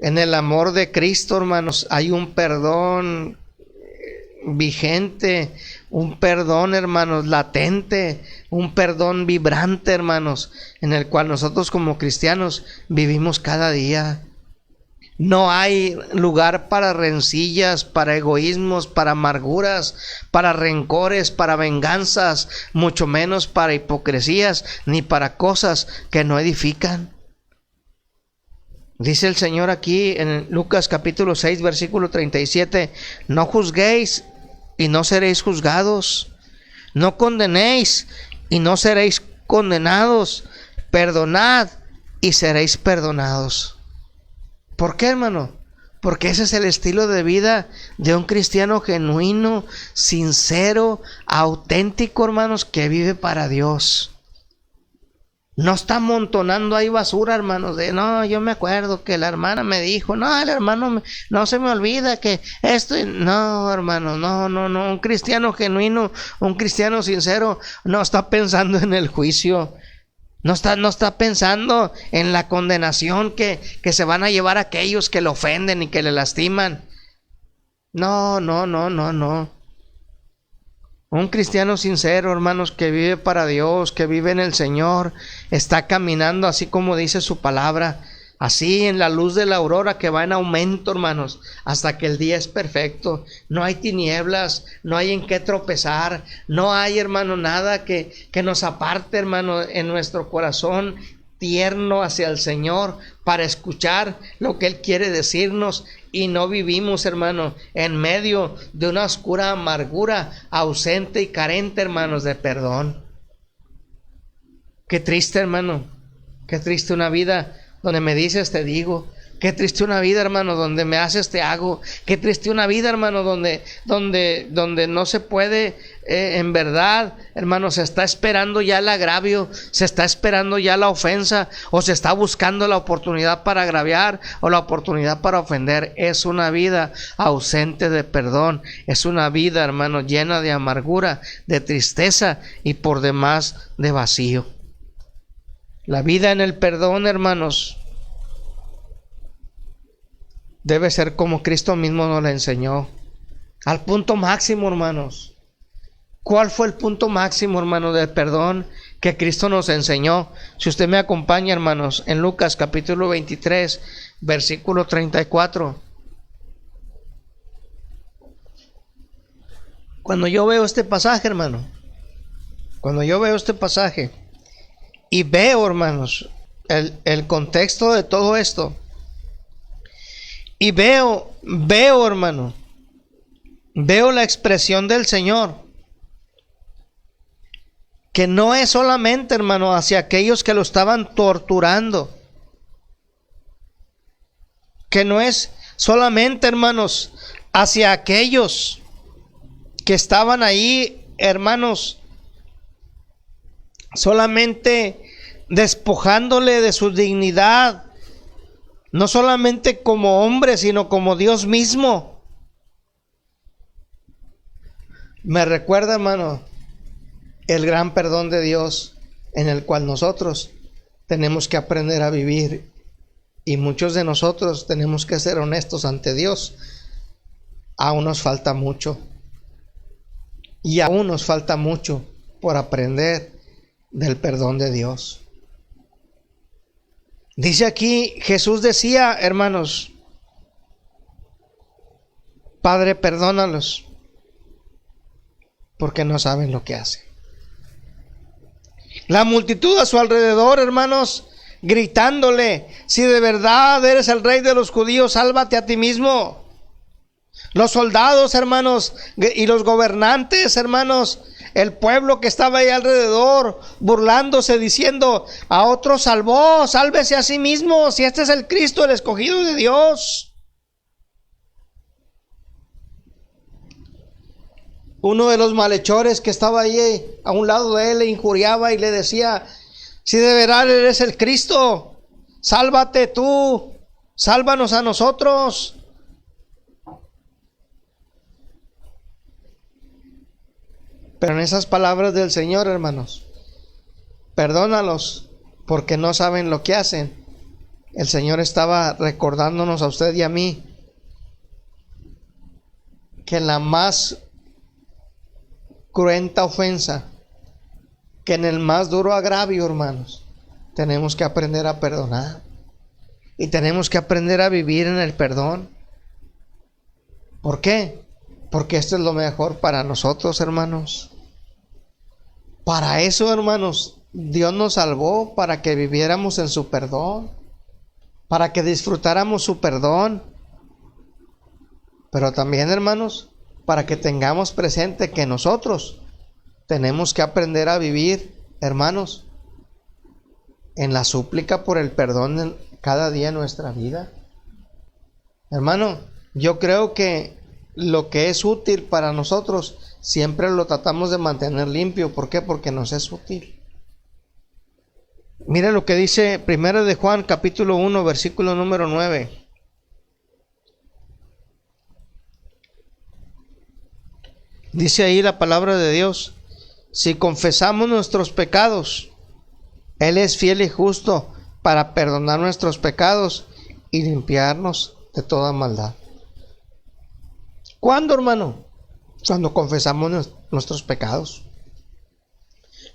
En el amor de Cristo, hermanos, hay un perdón vigente, un perdón, hermanos, latente, un perdón vibrante, hermanos, en el cual nosotros como cristianos vivimos cada día. No hay lugar para rencillas, para egoísmos, para amarguras, para rencores, para venganzas, mucho menos para hipocresías, ni para cosas que no edifican. Dice el Señor aquí en Lucas capítulo 6, versículo 37, no juzguéis y no seréis juzgados, no condenéis y no seréis condenados, perdonad y seréis perdonados. ¿Por qué, hermano? Porque ese es el estilo de vida de un cristiano genuino, sincero, auténtico, hermanos, que vive para Dios. No está amontonando ahí basura, hermanos, de no, yo me acuerdo que la hermana me dijo, no, el hermano, no se me olvida que esto, no, hermano, no, un cristiano genuino, un cristiano sincero, no está pensando en el juicio, no está pensando en la condenación que se van a llevar aquellos que le ofenden y que le lastiman. No. Un cristiano sincero, hermanos, que vive para Dios, que vive en el Señor, está caminando así como dice su palabra, así en la luz de la aurora que va en aumento, hermanos, hasta que el día es perfecto. No hay tinieblas, no hay en qué tropezar, no hay, hermano, nada que nos aparte, hermano, en nuestro corazón tierno hacia el Señor para escuchar lo que Él quiere decirnos, y no vivimos, hermano, en medio de una oscura amargura, ausente y carente, hermanos, de perdón. Qué triste, hermano, qué triste una vida donde me dices te digo. Qué triste una vida, hermano, donde me haces te hago. Qué triste una vida, hermano, donde no se puede, en verdad, hermano, se está esperando ya el agravio, se está esperando ya la ofensa, o se está buscando la oportunidad para agraviar o la oportunidad para ofender. Es una vida ausente de perdón. Es una vida, hermano, llena de amargura, de tristeza y por demás de vacío. La vida en el perdón, hermanos, debe ser como Cristo mismo nos la enseñó. Al punto máximo, hermanos. ¿Cuál fue el punto máximo, hermanos, del perdón que Cristo nos enseñó? Si usted me acompaña, hermanos, en Lucas capítulo 23, versículo 34. Cuando yo veo este pasaje, hermano, cuando yo veo este pasaje y veo, hermanos, el contexto de todo esto, y veo, hermano, veo la expresión del Señor, que no es solamente, hermano, hacia aquellos que lo estaban torturando, que no es solamente, hermanos, hacia aquellos que estaban ahí, hermanos, solamente despojándole de su dignidad, no solamente como hombre, sino como Dios mismo. Me recuerda, hermano, el gran perdón de Dios en el cual nosotros tenemos que aprender a vivir. Y muchos de nosotros tenemos que ser honestos ante Dios. Aún nos falta mucho. Y aún nos falta mucho por aprender del perdón de Dios. Dice aquí, Jesús decía, hermanos, Padre, perdónalos, porque no saben lo que hacen. La multitud a su alrededor, hermanos, gritándole, si de verdad eres el rey de los judíos, sálvate a ti mismo. Los soldados, hermanos, y los gobernantes, hermanos, el pueblo que estaba ahí alrededor, burlándose, diciendo, a otro salvó, sálvese a sí mismo, si este es el Cristo, el escogido de Dios. Uno de los malhechores que estaba ahí a un lado de él le injuriaba y le decía, si de verdad eres el Cristo, sálvate tú, sálvanos a nosotros. Pero en esas palabras del Señor, hermanos, perdónalos porque no saben lo que hacen. El Señor estaba recordándonos a usted y a mí que en la más cruenta ofensa, que en el más duro agravio, hermanos, tenemos que aprender a perdonar. Y tenemos que aprender a vivir en el perdón. ¿Por qué? Porque esto es lo mejor para nosotros, hermanos. Para eso, hermanos, Dios nos salvó, para que viviéramos en su perdón, para que disfrutáramos su perdón. Pero también, hermanos, para que tengamos presente que nosotros tenemos que aprender a vivir, hermanos, en la súplica por el perdón en cada día de nuestra vida. Hermano, yo creo que lo que es útil para nosotros siempre lo tratamos de mantener limpio. ¿Por qué? Porque nos es útil. Mira lo que dice 1 de Juan capítulo 1 versículo número 9. Dice ahí la palabra de Dios: si confesamos nuestros pecados, Él es fiel y justo para perdonar nuestros pecados y limpiarnos de toda maldad. ¿Cuándo, hermano? Cuando confesamos nuestros pecados.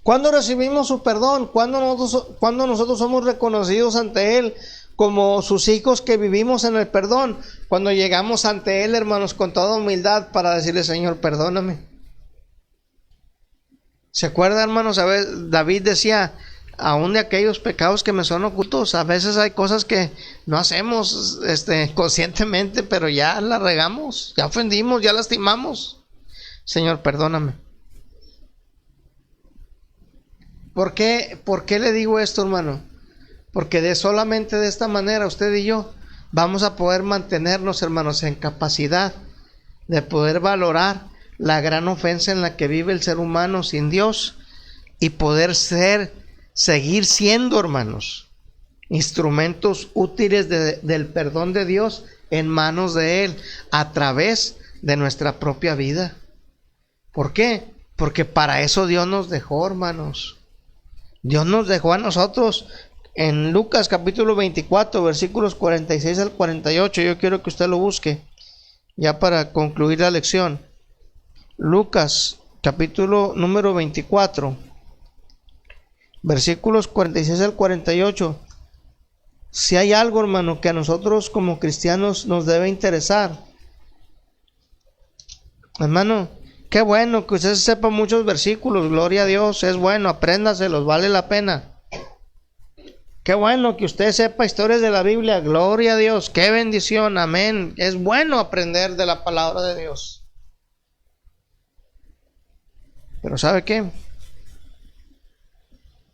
¿Cuándo recibimos su perdón? ¿Cuándo nosotros somos reconocidos ante Él como sus hijos que vivimos en el perdón? Cuando llegamos ante Él, hermanos, con toda humildad para decirle: Señor, perdóname. ¿Se acuerdan, hermanos? A veces David decía: aún de aquellos pecados que me son ocultos. A veces hay cosas que no hacemos conscientemente, pero ya la regamos, ya ofendimos, ya lastimamos. Señor, perdóname. ¿Por qué le digo esto, hermano? Porque solamente de esta manera usted y yo vamos a poder mantenernos, hermanos, en capacidad de poder valorar la gran ofensa en la que vive el ser humano sin Dios y poder seguir siendo, hermanos, instrumentos útiles del perdón de Dios en manos de Él a través de nuestra propia vida. ¿Por qué? Porque para eso Dios nos dejó, hermanos. Dios nos dejó a nosotros en Lucas capítulo 24 versículos 46 al 48. Yo quiero que usted lo busque ya para concluir la lección. Lucas capítulo número 24 versículos 46 al 48. Si hay algo, hermano, que a nosotros como cristianos nos debe interesar, hermano, qué bueno que usted sepa muchos versículos, gloria a Dios, es bueno, apréndaselos, vale la pena. Qué bueno que usted sepa historias de la Biblia, gloria a Dios, qué bendición, amén. Es bueno aprender de la palabra de Dios. Pero ¿sabe qué?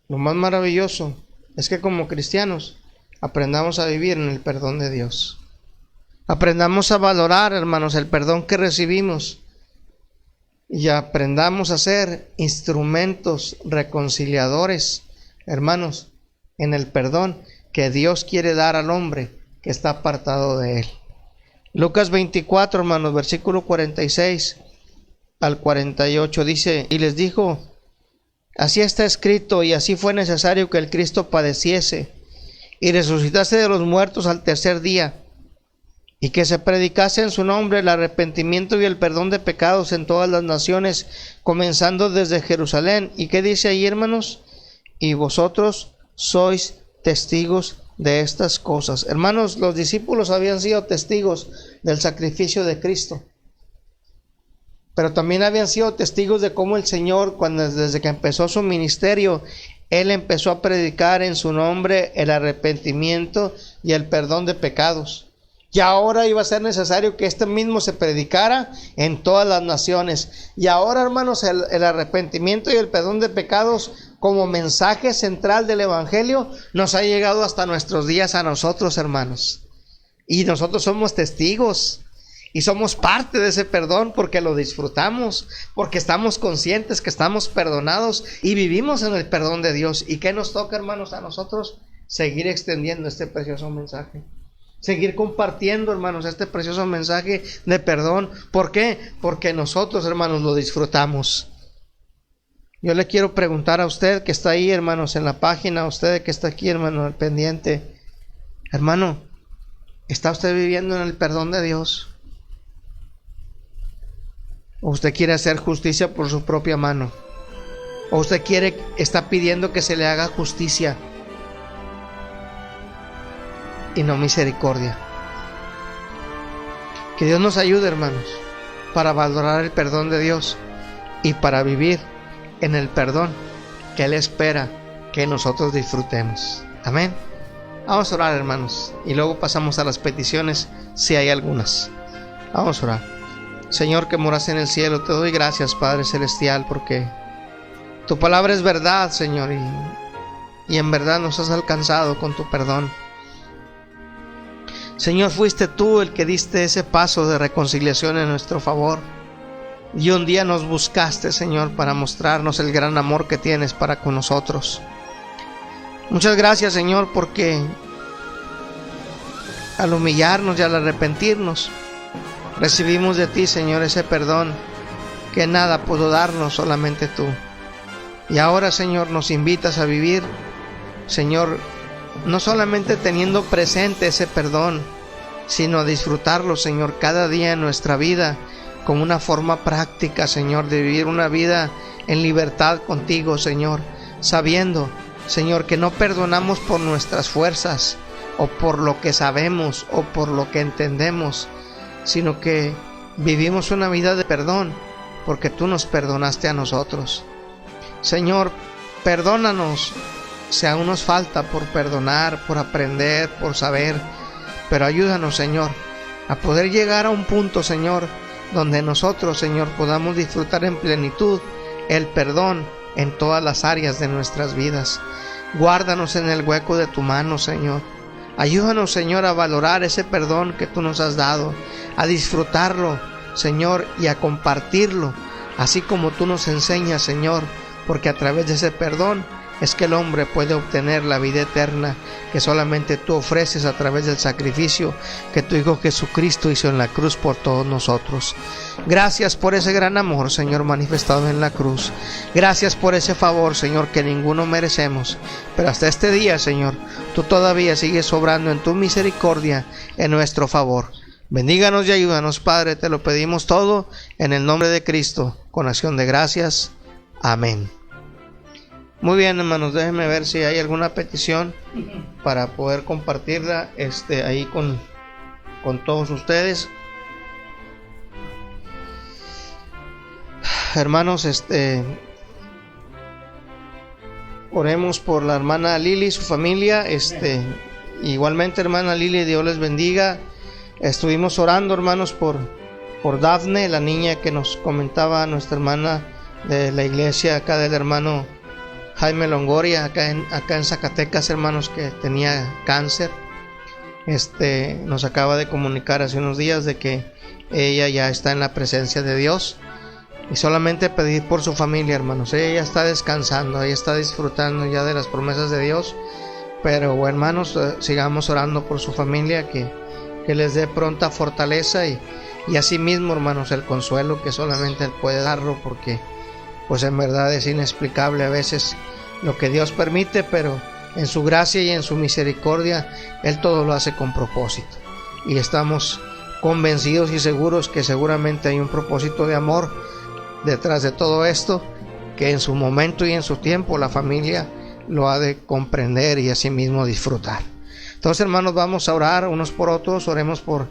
Lo más maravilloso es que como cristianos aprendamos a vivir en el perdón de Dios. Aprendamos a valorar, hermanos, el perdón que recibimos. Y aprendamos a ser instrumentos reconciliadores, hermanos, en el perdón que Dios quiere dar al hombre que está apartado de Él. Lucas 24, hermanos, versículo 46 al 48 dice: y les dijo: así está escrito, y así fue necesario que el Cristo padeciese y resucitase de los muertos al tercer día, y que se predicase en su nombre el arrepentimiento y el perdón de pecados en todas las naciones, comenzando desde Jerusalén. ¿Y qué dice ahí, hermanos? Y vosotros sois testigos de estas cosas. Hermanos, los discípulos habían sido testigos del sacrificio de Cristo, pero también habían sido testigos de cómo el Señor, desde que empezó su ministerio, Él empezó a predicar en su nombre el arrepentimiento y el perdón de pecados. Y ahora iba a ser necesario que mismo se predicara en todas las naciones. Y ahora, hermanos, el arrepentimiento y el perdón de pecados como mensaje central del Evangelio nos ha llegado hasta nuestros días a nosotros, hermanos. Y nosotros somos testigos y somos parte de ese perdón porque lo disfrutamos, porque estamos conscientes que estamos perdonados y vivimos en el perdón de Dios. ¿Y qué nos toca, hermanos, a nosotros? Seguir extendiendo este precioso mensaje. Seguir compartiendo, hermanos, este precioso mensaje de perdón. ¿Por qué? Porque nosotros, hermanos, lo disfrutamos. Yo le quiero preguntar a usted que está ahí, hermanos, en la página, a usted que está aquí, hermano, al pendiente. Hermano, ¿está usted viviendo en el perdón de Dios? ¿O usted quiere hacer justicia por su propia mano? ¿O usted está pidiendo que se le haga justicia y no misericordia? Que Dios nos ayude, hermanos, para valorar el perdón de Dios y para vivir en el perdón que Él espera que nosotros disfrutemos. Amén. Vamos a orar, hermanos, y luego pasamos a las peticiones si hay algunas. Vamos a orar. Señor que moras en el cielo, te doy gracias, Padre Celestial, porque tu palabra es verdad, Señor, y en verdad nos has alcanzado con tu perdón. Señor, fuiste tú el que diste ese paso de reconciliación en nuestro favor. Y un día nos buscaste, Señor, para mostrarnos el gran amor que tienes para con nosotros. Muchas gracias, Señor, porque al humillarnos y al arrepentirnos, recibimos de ti, Señor, ese perdón que nada pudo darnos, solamente tú. Y ahora, Señor, nos invitas a vivir, Señor, no solamente teniendo presente ese perdón, sino a disfrutarlo, Señor, cada día en nuestra vida, como una forma práctica, Señor, de vivir una vida en libertad contigo, Señor, sabiendo, Señor, que no perdonamos por nuestras fuerzas, o por lo que sabemos, o por lo que entendemos, sino que vivimos una vida de perdón, porque tú nos perdonaste a nosotros. Señor, perdónanos si aún nos falta por perdonar, por aprender, por saber, pero ayúdanos, Señor, a poder llegar a un punto, Señor, donde nosotros, Señor, podamos disfrutar en plenitud el perdón en todas las áreas de nuestras vidas. Guárdanos en el hueco de tu mano, Señor. Ayúdanos, Señor, a valorar ese perdón que tú nos has dado, a disfrutarlo, Señor, y a compartirlo, así como tú nos enseñas, Señor, porque a través de ese perdón es que el hombre puede obtener la vida eterna que solamente tú ofreces a través del sacrificio que tu Hijo Jesucristo hizo en la cruz por todos nosotros. Gracias por ese gran amor, Señor, manifestado en la cruz. Gracias por ese favor, Señor, que ninguno merecemos, pero hasta este día, Señor, tú todavía sigues obrando en tu misericordia en nuestro favor. Bendíganos y ayúdanos, Padre, te lo pedimos todo en el nombre de Cristo, con acción de gracias. Amén. Muy bien, hermanos, déjenme ver si hay alguna petición para poder compartirla ahí con todos ustedes. Hermanos, oremos por la hermana Lili y su familia. Igualmente, hermana Lili, Dios les bendiga. Estuvimos orando, hermanos, por Dafne, la niña que nos comentaba nuestra hermana de la iglesia acá del hermano Jaime Longoria, acá en Zacatecas, hermanos, que tenía cáncer. Nos acaba de comunicar hace unos días de que ella ya está en la presencia de Dios. Y solamente pedir por su familia, hermanos. Ella ya está descansando, ella está disfrutando ya de las promesas de Dios. Pero, hermanos, sigamos orando por su familia, que les dé pronta fortaleza y así mismo, hermanos, el consuelo que solamente Él puede darlo, porque pues en verdad es inexplicable a veces lo que Dios permite, pero en su gracia y en su misericordia Él todo lo hace con propósito, y estamos convencidos y seguros que seguramente hay un propósito de amor detrás de todo esto, que en su momento y en su tiempo la familia lo ha de comprender y asimismo disfrutar. Entonces, hermanos, vamos a orar unos por otros. Oremos por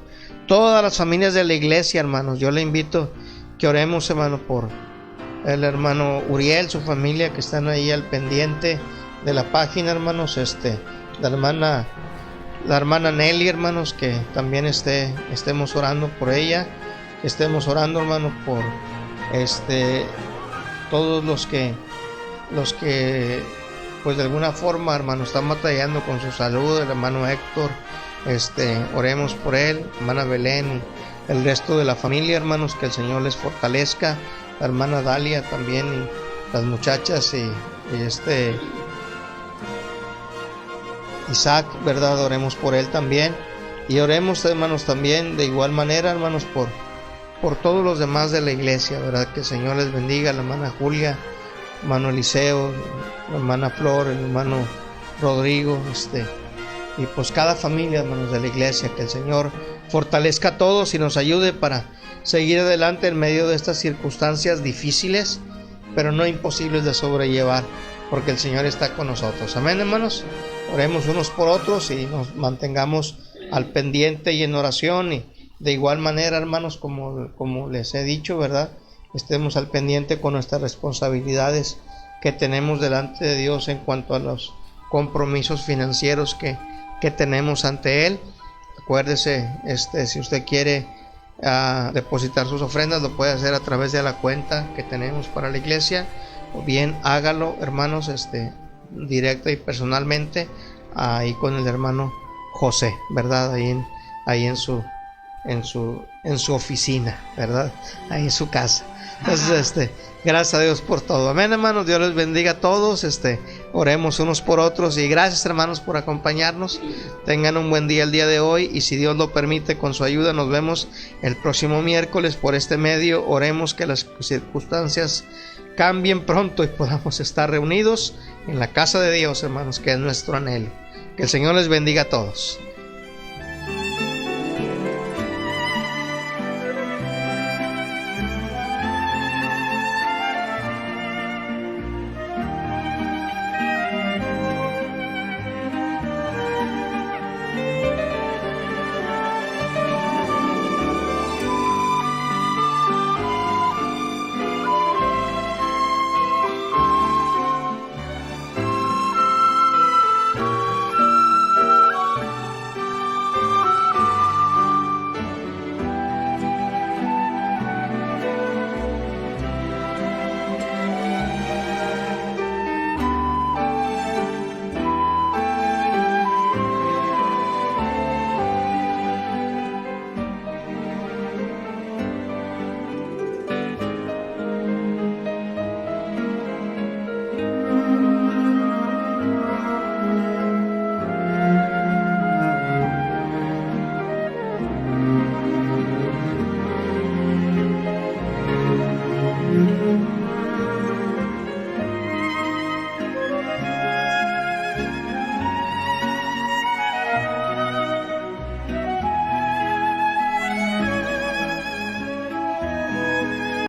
todas las familias de la iglesia, hermanos. Yo le invito que oremos, hermano, por el hermano Uriel, su familia, que están ahí al pendiente de la página, hermanos. La hermana Nelly, hermanos, que también estemos orando por ella. Que estemos orando, hermanos, por todos los que pues de alguna forma, hermano, están batallando con su salud. El hermano Héctor, oremos por él. Hermana Belén, el resto de la familia, hermanos, que el Señor les fortalezca. La hermana Dalia también, y las muchachas, y Isaac, ¿verdad? Oremos por él también. Y oremos, hermanos, también de igual manera, hermanos, por todos los demás de la iglesia, ¿verdad? Que el Señor les bendiga. La hermana Julia, hermano Eliseo, la hermana Flor, el hermano Rodrigo, y pues cada familia, hermanos, de la iglesia. Que el Señor fortalezca a todos y nos ayude para seguir adelante en medio de estas circunstancias difíciles, pero no imposibles de sobrellevar, porque el Señor está con nosotros. Amén, hermanos. Oremos unos por otros y nos mantengamos al pendiente y en oración, y de igual manera, hermanos, como les he dicho, ¿verdad? Estemos al pendiente con nuestras responsabilidades que tenemos delante de Dios en cuanto a los compromisos financieros que tenemos ante Él. Acuérdese, si usted quiere depositar sus ofrendas, lo puede hacer a través de la cuenta que tenemos para la iglesia, o bien hágalo, hermanos, directa y personalmente ahí con el hermano José, ¿verdad? Ahí en su oficina, ¿verdad? Ahí en su casa. Entonces, gracias a Dios por todo. Amén, hermanos. Dios les bendiga a todos. Oremos unos por otros y gracias, hermanos, por acompañarnos. Tengan un buen día el día de hoy y si Dios lo permite, con su ayuda nos vemos el próximo miércoles por este medio. Oremos que las circunstancias cambien pronto y podamos estar reunidos en la casa de Dios, hermanos, que es nuestro anhelo. Que el Señor les bendiga a todos.